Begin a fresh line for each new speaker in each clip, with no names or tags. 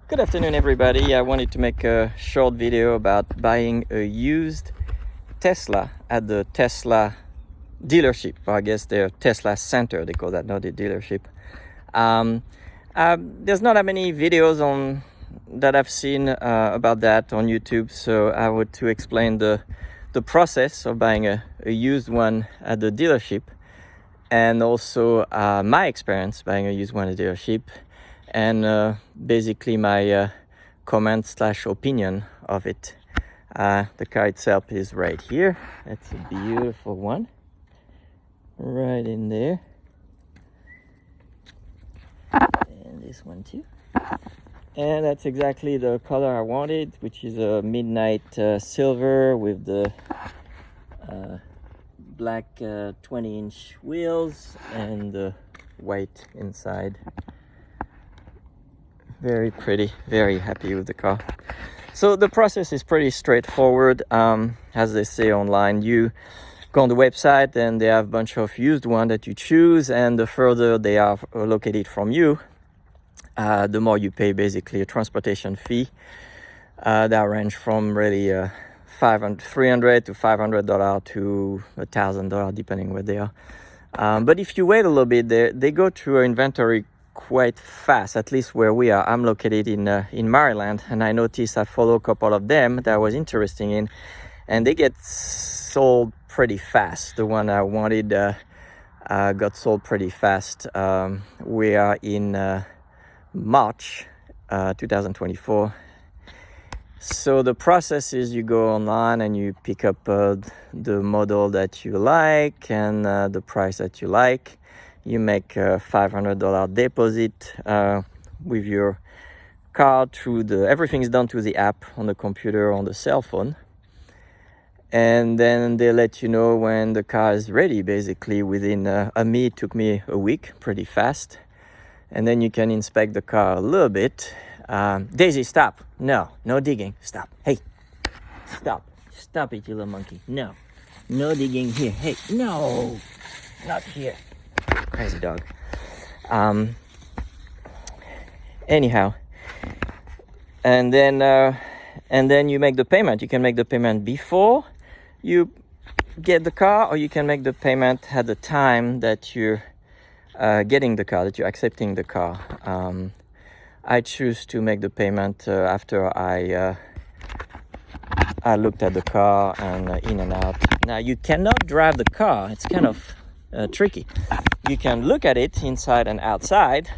Good afternoon, everybody. I wanted to make a short video about buying a used Tesla at the Tesla dealership, or I guess their Tesla center, they call that, not the dealership. There's not that many videos on that I've seen about that on YouTube, so I would to explain the process of buying a used one at the dealership, and also my experience buying a used one at the dealership, and basically my comment/opinion of it. The car itself is right here. That's a beautiful one, right in there, and this one too. And that's exactly the color I wanted, which is a midnight silver with the black 20-inch wheels and the white inside. Very pretty, very happy with the car. So the process is pretty straightforward. As they say online, you go on the website and they have a bunch of used ones that you choose, and the further they are located from you, the more you pay, basically a transportation fee that range from really $300 to $500 to $1,000 depending where they are. But if you wait a little bit, they go through inventory quite fast, at least where we are. I'm located in Maryland, and I noticed I follow a couple of them that I was interested in, and they get sold pretty fast. The one I wanted got sold pretty fast. We are in March 2024. So the process is you go online and you pick up the model that you like and the price that you like. You make a $500 deposit with your card through everything is done through the app on the computer, on the cell phone. And then they let you know when the car is ready, basically within it took me a week, pretty fast. And then you can inspect the car a little bit. Daisy, stop. No digging. Stop. Hey, stop it, you little monkey. No digging here. Hey, no, not here. Crazy dog. Anyhow, and then you make the payment. You can make the payment before you get the car, or you can make the payment at the time that you're getting the car, that you're accepting the car. I choose to make the payment after I looked at the car and in and out. Now you cannot drive the car. It's kind of tricky. You can look at it inside and outside,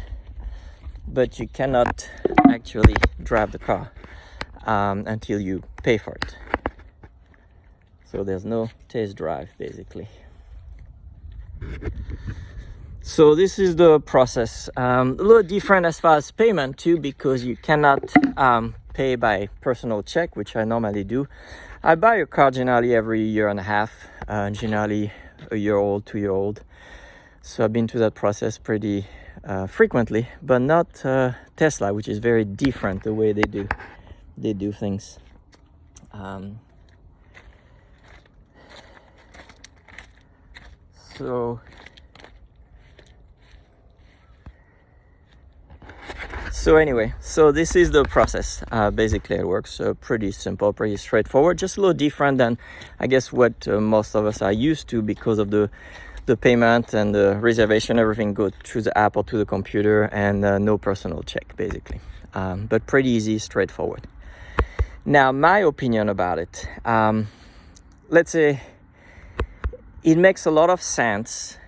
but you cannot actually drive the car until you pay for it. So there's no test drive, basically. So this is the process. A little different as far as payment too, because you cannot pay by personal check, which I normally do. I buy a car generally every year and a half, generally a year old, 2 year old. So I've been through that process pretty frequently, but not Tesla, which is very different the way they do things. So anyway, so this is the process. Basically, it works pretty simple, pretty straightforward. Just a little different than, I guess, what most of us are used to because of the payment and the reservation. Everything goes through the app or to the computer, and no personal check, basically. But pretty easy, straightforward. Now, my opinion about it. Let's say it makes a lot of sense.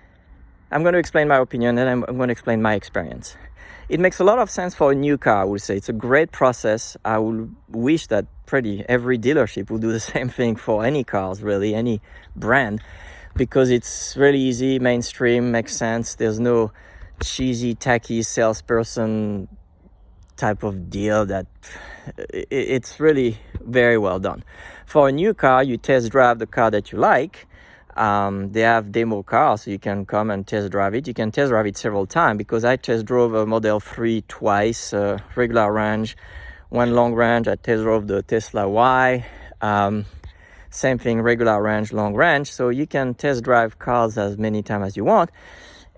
I'm going to explain my opinion, and I'm going to explain my experience. It makes a lot of sense for a new car, I would say. It's a great process. I would wish that every dealership would do the same thing for any cars, really, any brand, because it's really easy, mainstream, makes sense. There's no cheesy, tacky salesperson type of deal. It's really very well done. For a new car, you test drive the car that you like. They have demo cars, so you can come and test drive it. You can test drive it several times, because I test drove a Model 3 twice, regular range, one long range. I test drove the Tesla Y, same thing, regular range, long range. So you can test drive cars as many times as you want.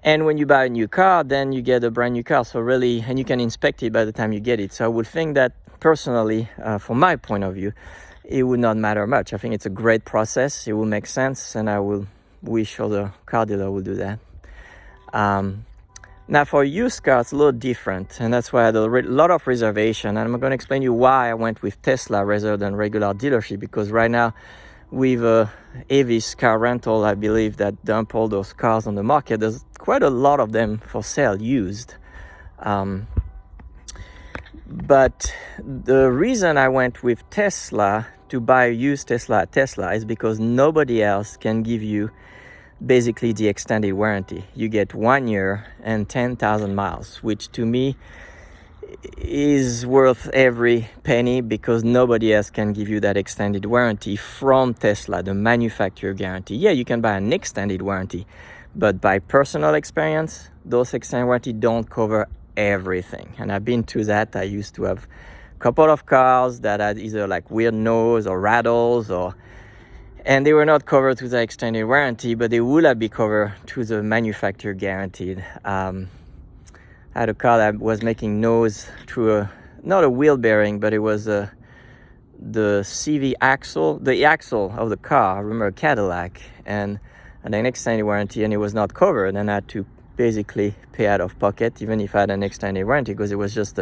And when you buy a new car, then you get a brand new car. So really, and you can inspect it by the time you get it. So I would think that personally, from my point of view, it would not matter much. I think it's a great process. It will make sense, and I will wish other car dealer will do that. Now for a used car, it's a little different, and that's why I had a lot of reservation. And I'm going to explain you why I went with Tesla rather than regular dealership, because right now with Avis car rental, I believe that dump all those cars on the market. There's quite a lot of them for sale used. But the reason I went with Tesla to buy a used Tesla at Tesla is because nobody else can give you basically the extended warranty. You get 1 year and 10,000 miles, which to me is worth every penny, because nobody else can give you that extended warranty from Tesla, the manufacturer guarantee. Yeah, you can buy an extended warranty, but by personal experience, those extended warranty don't cover everything. And I've been to that. I used to have a couple of cars that had either like weird noise or rattles, and they were not covered to the extended warranty, but they would have been covered to the manufacturer guaranteed. I had a car that was making noise through not a wheel bearing, but it was the CV axle, the axle of the car. I remember a Cadillac, and an extended warranty, and it was not covered, and I had to basically pay out of pocket, even if I had an extended warranty, because it was just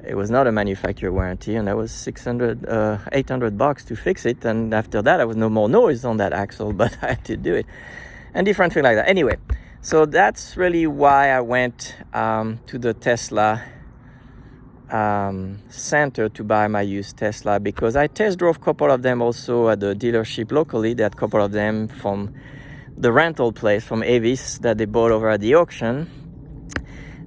it was not a manufacturer warranty, and that was $800 to fix it. And after that, there was no more noise on that axle, but I had to do it, and different things like that. Anyway, so that's really why I went to the Tesla center to buy my used Tesla, because I test drove a couple of them also at the dealership locally. They had a couple of them from the rental place from Avis that they bought over at the auction.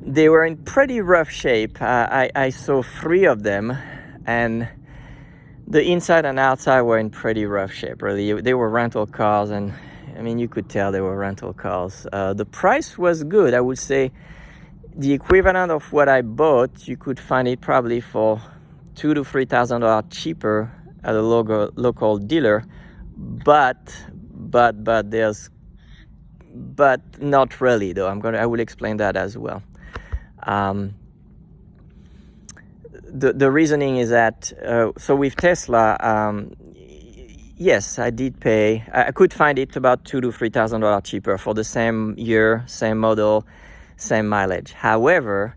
They were in pretty rough shape. I saw 3 of them, and the inside and outside were in pretty rough shape. Really, they were rental cars, and I mean, you could tell they were rental cars. The price was good. I would say the equivalent of what I bought, you could find it probably for $2,000 to $3,000 cheaper at a local dealer, but not really though. I will explain that as well. The reasoning is that so with Tesla, yes, I did pay. I could find it about $2,000 to $3,000 cheaper for the same year, same model, same mileage. However,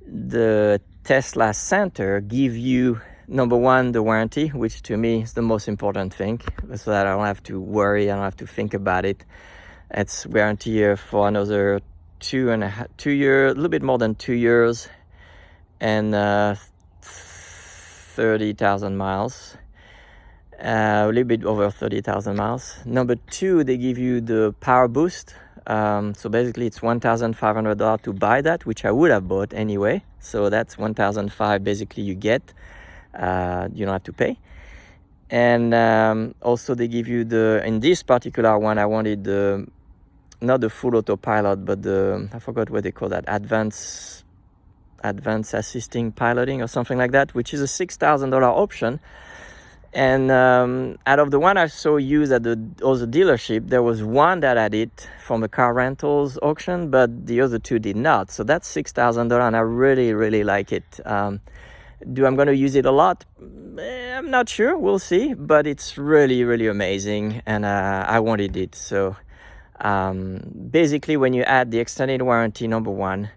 the Tesla Center give you, number one, the warranty, which to me is the most important thing, so that I don't have to worry, I don't have to think about it. It's warranty for another 2 years, a little bit more than 2 years, and 30,000 miles. A little bit over 30,000 miles. Number 2, they give you the power boost. So basically it's $1,500 to buy that, which I would have bought anyway. So that's $1,500 basically you get. You don't have to pay. And also they give you in this particular one, I wanted not the full autopilot, but I forgot what they call that, advanced assisting piloting or something like that, which is a $6,000 option. And out of the one I saw used at the other dealership, there was one that had it from the car rentals auction, but the other 2 did not. So that's $6,000, and I really, really like it. I'm going to use it a lot? I'm not sure. We'll see. But it's really, really amazing, and I wanted it. So basically, when you add the extended warranty, number 1,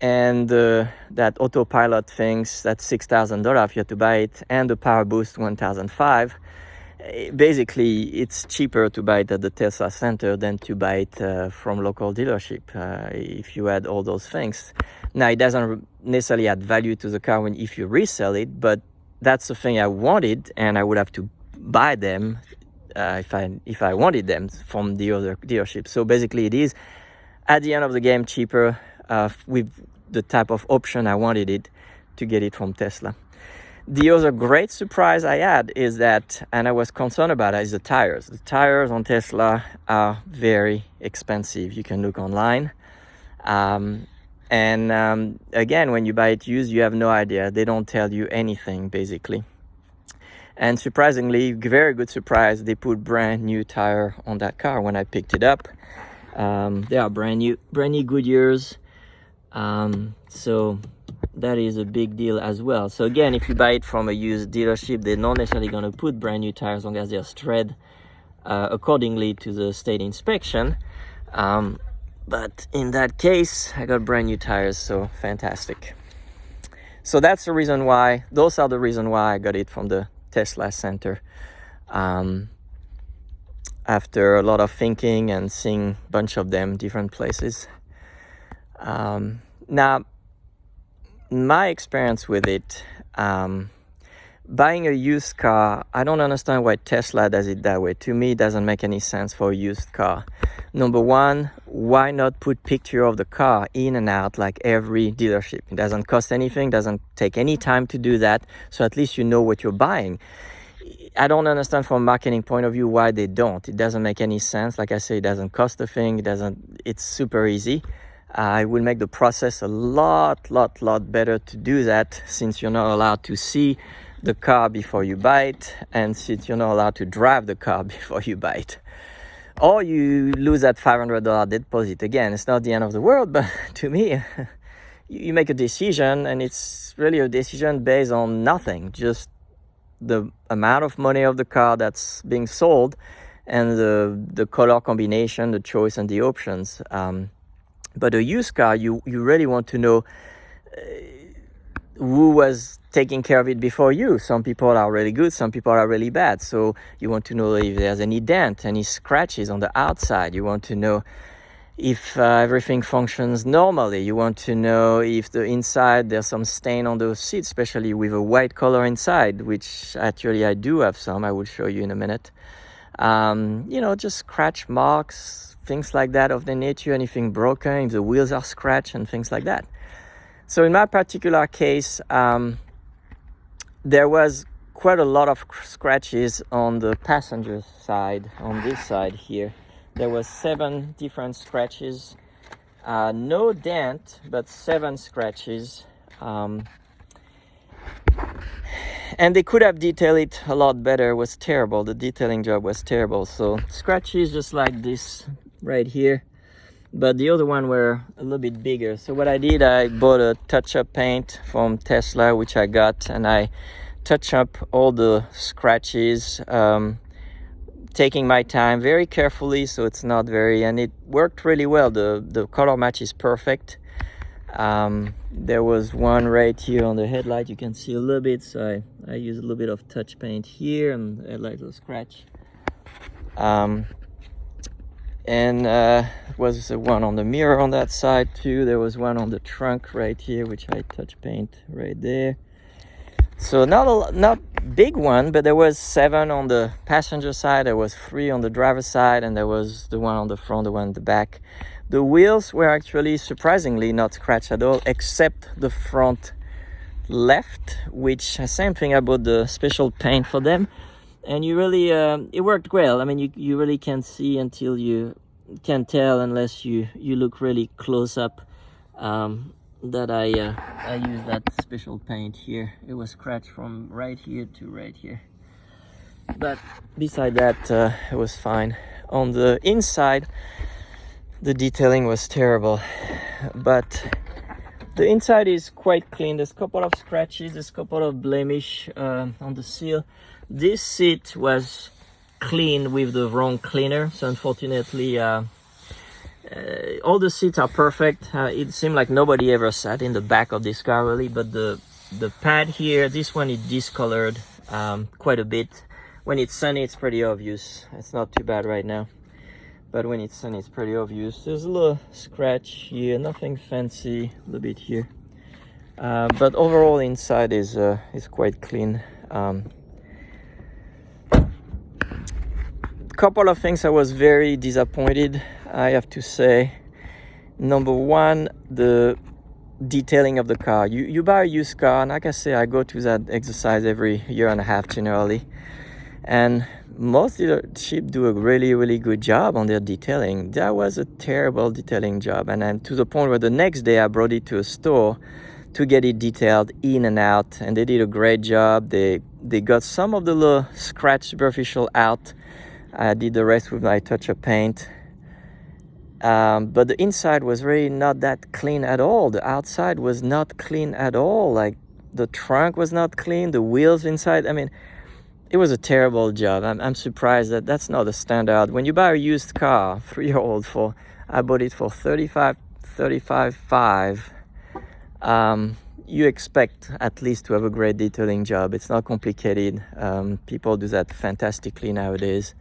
and that autopilot things, that's $6,000 if you have to buy it, and the power boost $1,500. Basically, it's cheaper to buy it at the Tesla Center than to buy it from local dealership if you add all those things. Now, it doesn't necessarily add value to the car if you resell it, but that's the thing I wanted, and I would have to buy them if I wanted them from the other dealership. So basically, it is at the end of the game cheaper with the type of option I wanted it to get it from Tesla. The other great surprise I had is that, and I was concerned about it, is the tires. The tires on Tesla are very expensive. You can look online. Again, when you buy it used, you have no idea. They don't tell you anything, basically. And surprisingly, very good surprise, they put brand new tire on that car when I picked it up. They are brand new Goodyears. So that is a big deal as well. So again, if you buy it from a used dealership, they're not necessarily going to put brand new tires as long as they're tread accordingly to the state inspection. But in that case, I got brand new tires, so fantastic. So that's the reason why, those are the reason why I got it from the Tesla Center. After a lot of thinking and seeing a bunch of them different places. Now, my experience with it, buying a used car, I don't understand why Tesla does it that way. To me, it doesn't make any sense for a used car. Number one, why not put picture of the car in and out like every dealership? It doesn't cost anything, doesn't take any time to do that, so at least you know what you're buying. I don't understand from a marketing point of view why they don't. It doesn't make any sense. Like I say, it doesn't cost a thing. It's super easy. It will make the process a lot better to do that, since you're not allowed to see the car before you buy it, and since you're not allowed to drive the car before you buy it. Or you lose that $500 deposit. Again, it's not the end of the world, but to me, you make a decision, and it's really a decision based on nothing, just the amount of money of the car that's being sold and the color combination, the choice, and the options. But a used car, you really want to know who was taking care of it before you. Some people are really good, some people are really bad. So you want to know if there's any dent, any scratches on the outside. You want to know if everything functions normally. You want to know if the inside there's some stain on the seat, especially with a white color inside, which actually I do have some. I will show you in a minute. Just scratch marks, things like that of the nature, anything broken, if the wheels are scratched and things like that. So in my particular case, there was quite a lot of scratches on the passenger side, on this side here. There was 7 different scratches, no dent, but 7 scratches. And they could have detailed it a lot better. It was terrible. The detailing job was terrible. So scratches just like this right here, but the other one were a little bit bigger. So what I did, I bought a touch-up paint from Tesla, which I got, and I touch up all the scratches, taking my time very carefully, so it's not and it worked really well. The color match is perfect. There was one right here on the headlight, you can see a little bit, so I use a little bit of touch paint here, and the headlight will scratch. Was one on the mirror on that side too. There was one on the trunk right here, which I touch paint right there. So not big one, but there was 7 on the passenger side, there was 3 on the driver's side, and there was the one on the front, the one in the back. The wheels were actually surprisingly not scratched at all, except the front left, which same thing, I bought the special paint for them, and you really it worked well. I mean, you really can't see until you can tell, unless you look really close up, that I used that special paint here. It was scratched from right here to right here, but beside that it was fine. On the inside, the detailing was terrible, but the inside is quite clean. There's a couple of scratches, there's a couple of blemish on the seal. This seat was cleaned with the wrong cleaner, so unfortunately all the seats are perfect. It seemed like nobody ever sat in the back of this car really, but the pad here, this one is discolored quite a bit. When it's sunny, it's pretty obvious. It's not too bad right now, but when it's sunny, it's pretty obvious. There's a little scratch here, nothing fancy, a little bit here, but overall inside is quite clean. Couple of things I was very disappointed, I have to say. Number one, the detailing of the car. You buy a used car, and like I say, I go through that exercise every year and a half generally, and most dealerships do a really good job on their detailing. That was a terrible detailing job, and then to the point where the next day I brought it to a store to get it detailed in and out, and they did a great job. They they got some of the little scratch superficial out. I did the rest with my touch of paint. But the inside was really not that clean at all. The outside was not clean at all. Like the trunk was not clean, the wheels inside. I mean, it was a terrible job. I'm surprised that that's not the standard. When you buy a used car, 3-year-old I bought it for $35,500. You expect at least to have a great detailing job. It's not complicated. People do that fantastically nowadays.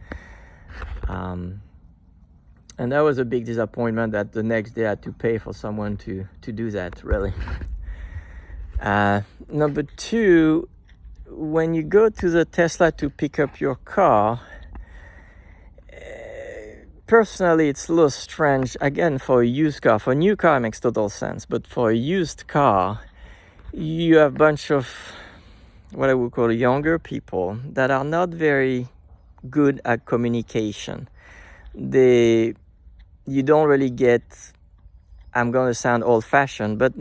And that was a big disappointment that the next day I had to pay for someone to do that, really. Number two, when you go to the Tesla to pick up your car, personally, it's a little strange. Again, for a used car. For a new car, it makes total sense. But for a used car, you have a bunch of what I would call younger people that are not very good at communication. You don't really get, I'm going to sound old-fashioned, but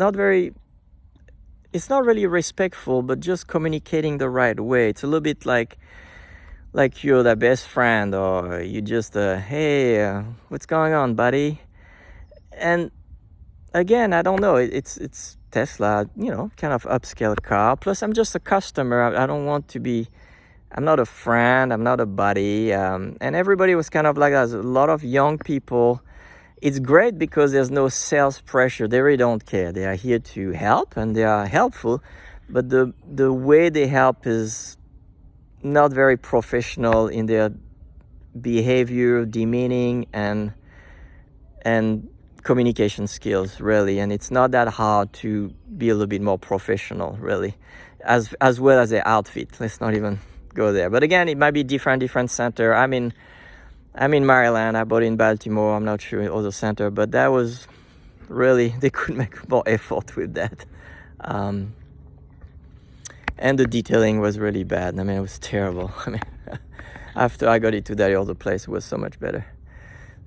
it's not really respectful, but just communicating the right way. It's a little bit like you're their best friend, or you just, hey, what's going on, buddy? And again, I don't know, it's Tesla, kind of upscale car. Plus, I'm just a customer. I don't want to be, I'm not a friend, I'm not a buddy. And everybody was kind of like that. There's a lot of young people. It's great because there's no sales pressure. They really don't care. They are here to help and they are helpful. But the way they help is not very professional in their behavior, demeaning, and communication skills, really. And it's not that hard to be a little bit more professional, really, as well as their outfit. Let's not even go there. But again, it might be different center. I'm in Maryland. I bought in Baltimore. I'm not sure other center, but that was really, they could make more effort with that. And the detailing was really bad. I mean, it was terrible. I mean, after I got it to that other place, it was so much better.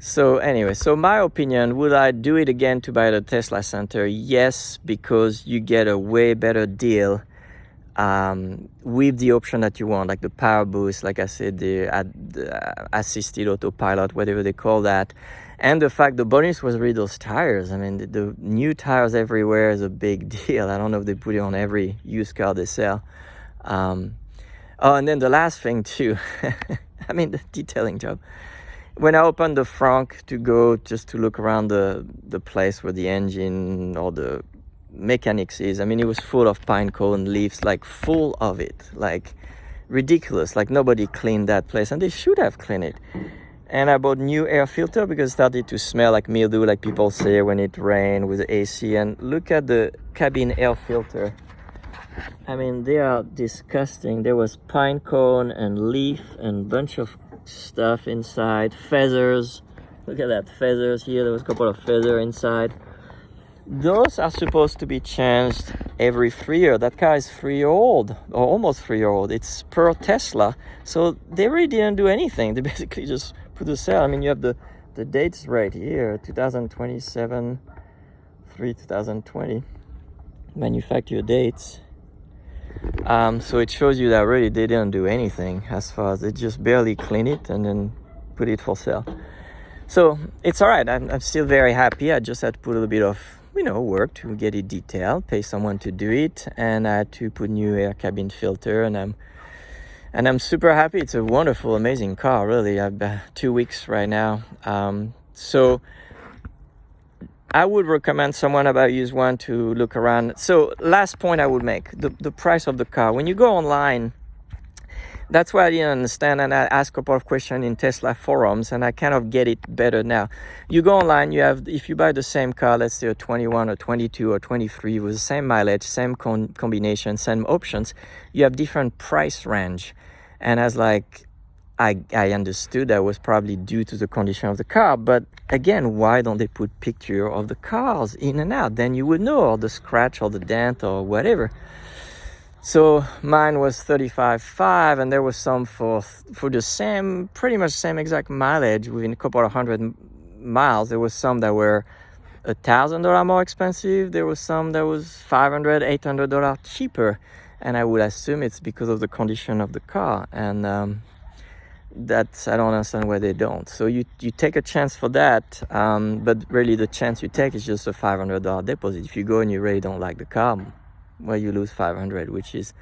So anyway, so my opinion, would I do it again to buy the Tesla Center? Yes, because you get a way better deal with the option that you want, like the power boost, like I said, the assisted autopilot, whatever they call that. And the fact the bonus was really those tires. I mean, the new tires everywhere is a big deal. I don't know if they put it on every used car they sell. Oh, and then the last thing too, I mean, the detailing job. When I opened the frunk to go just to look around the place where the engine or the mechanics is, I mean, it was full of pine cone leaves, like full of it, like ridiculous. Like nobody cleaned that place, and they should have cleaned it. And I bought new air filter because it started to smell like mildew, like people say when it rained with the AC. And look at the cabin air filter. I mean, they are disgusting. There was pine cone and leaf and bunch of stuff inside, feathers. Look at that, feathers here. There was a couple of feathers inside. Those are supposed to be changed every 3 years. That car is 3-year-old, or almost 3-year-old. It's per Tesla. So they really didn't do anything. They basically just put the cell. I mean, you have the dates right here, 2027, 2020, manufacturer dates. So it shows you that really they didn't do anything, as far as they just barely clean it and then put it for sale. So it's all right. I'm still very happy. I just had to put a little bit of work to get it detailed, pay someone to do it, and I had to put new air cabin filter, and I'm super happy. It's a wonderful, amazing car, really. I've 2 weeks right now. So I would recommend someone about use one to look around. So last point I would make, the price of the car. When you go online, that's why I didn't understand, and I asked a couple of questions in Tesla forums, and I kind of get it better now. You go online, if you buy the same car, let's say a 21 or 22 or 23 with the same mileage, same combination, same options, you have different price range. And as I understood that was probably due to the condition of the car, but again, why don't they put picture of the cars in and out? Then you would know, or the scratch or the dent or whatever. So mine was 35.5, and there was some for the same, pretty much same exact mileage within a couple of hundred miles. There was some that were $1,000 more expensive. There was some that was $500, $800 cheaper. and I would assume it's because of the condition of the car, and that's, I don't understand why they don't. So you take a chance for that, but really the chance you take is just a $500 deposit. If you go and you really don't like the car, well, you lose $500, which is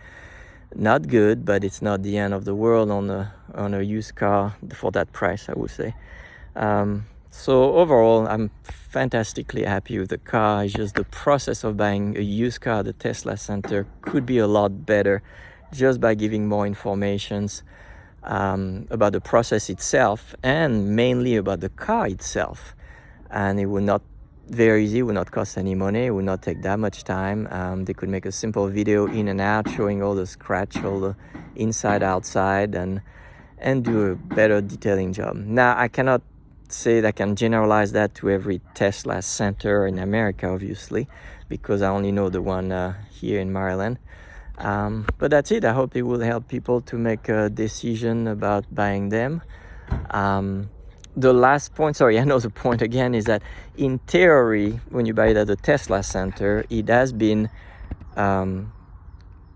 not good, but it's not the end of the world on a used car for that price, I would say. So overall, I'm fantastically happy with the car. It's just the process of buying a used car at the Tesla Center could be a lot better just by giving more informations about the process itself, and mainly about the car itself. And it would not very easy, would not cost any money, it would not take that much time. They could make a simple video in and out showing all the scratch, all the inside, outside, and do a better detailing job. Now, I cannot say that I can generalize that to every Tesla Center in America, obviously, because I only know the one here in Maryland. But that's it. I hope it will help people to make a decision about buying them. The last point, sorry, another point again, is that in theory, when you buy it at the Tesla Center, it has been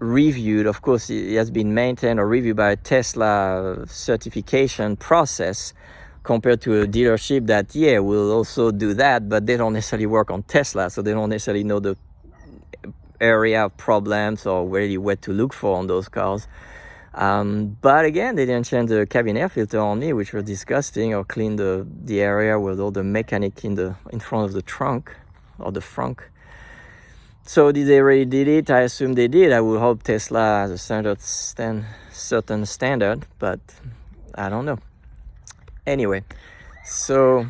reviewed. Of course, it has been maintained or reviewed by a Tesla certification process, compared to a dealership that, yeah, will also do that, but they don't necessarily work on Tesla, so they don't necessarily know the area of problems or really where to look for on those cars. But again, they didn't change the cabin air filter on me, which was disgusting, or clean the area with all the mechanic in front of the trunk or the frunk. So did they really did it? I assume they did. I would hope Tesla has a certain standard, but I don't know. Anyway, so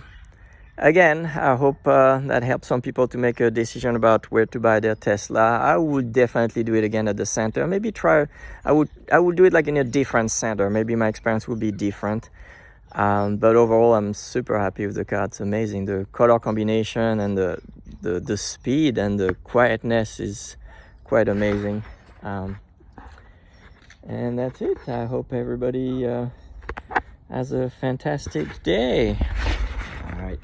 again, I hope that helps some people to make a decision about where to buy their Tesla. I would definitely do it again at the center. Maybe I would do it like in a different center. Maybe my experience would be different. But overall, I'm super happy with the car. It's amazing. The color combination and the speed and the quietness is quite amazing. And that's it. I hope everybody has a fantastic day. All right.